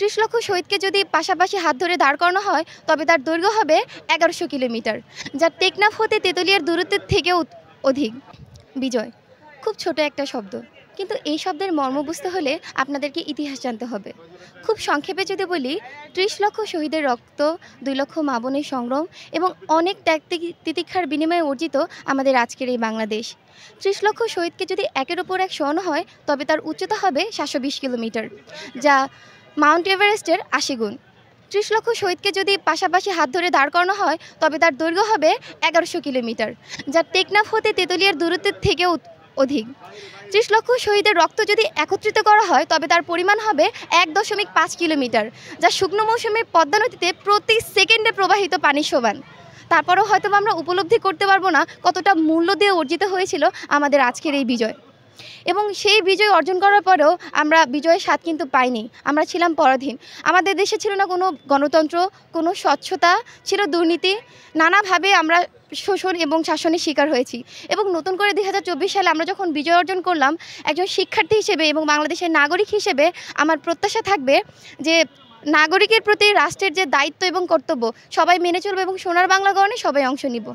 ৩০ লক্ষ শহীদকে যদি পাশাপাশি হাত ধরে দাঁড় করানো হয় তবে তার দৈর্ঘ্য হবে ১১০০ কিলোমিটার, যা টেকনাফ হতে তেঁতুলিয়ার দূরত্বের থেকেও অধিক। বিজয় খুব ছোট একটা শব্দ, কিন্তু এই শব্দের মর্ম বুঝতে হলে আপনাদেরকে ইতিহাস জানতে হবে। খুব সংক্ষেপে যদি বলি, ৩০ লক্ষ শহীদের রক্ত, ২ লক্ষ মা বোনের সংগ্রাম এবং অনেক ত্যাগ তিতিক্ষার বিনিময়ে অর্জিত আমাদের আজকের এই বাংলাদেশ। ৩০ লক্ষ শহীদকে যদি একের ওপর এক শোয়ানো হয় তবে তার উচ্চতা হবে ৭২০ কিলোমিটার, যা মাউন্ট এভারেস্টের ৮০ গুণ। ৩০ লক্ষ শহীদকে যদি পাশাপাশি হাত ধরে দাঁড় করানো হয় তবে তার দৈর্ঘ্য হবে ১১০০ কিলোমিটার, যা টেকনাফ হতে তেঁতুলিয়ার দূরত্বের থেকেও অধিক। ৩০ লক্ষ শহীদের রক্ত যদি একত্রিত করা হয় তবে তার পরিমাণ হবে ১.৫ কিলোমিটার, যা শুকনো মৌসুমে পদ্মা নদীতে প্রতি সেকেন্ডে প্রবাহিত পানির সমান। তারপরেও হয়তো আমরা উপলব্ধি করতে পারবো না কতটা মূল্য দিয়ে অর্জিত হয়েছিল আমাদের আজকের এই বিজয়। এবং সেই বিজয় অর্জন করার পরেও আমরা বিজয়ের স্বাদ কিন্তু পাইনি। আমরা ছিলাম পরাধীন। আমাদের দেশে ছিল না কোনো গণতন্ত্র, কোনো স্বচ্ছতা, ছিল দুর্নীতি। নানাভাবে আমরা শোষণ এবং শাসনের শিকার হয়েছি। এবং নতুন করে ২০২৪ সালে আমরা যখন বিজয় অর্জন করলাম, একজন শিক্ষার্থী হিসেবে এবং বাংলাদেশের নাগরিক হিসেবে আমার প্রত্যাশা থাকবে যে নাগরিকের প্রতি রাষ্ট্রের যে দায়িত্ব এবং কর্তব্য সবাই মেনে চলবে এবং সোনার বাংলা গড়নে সবাই অংশ নিব।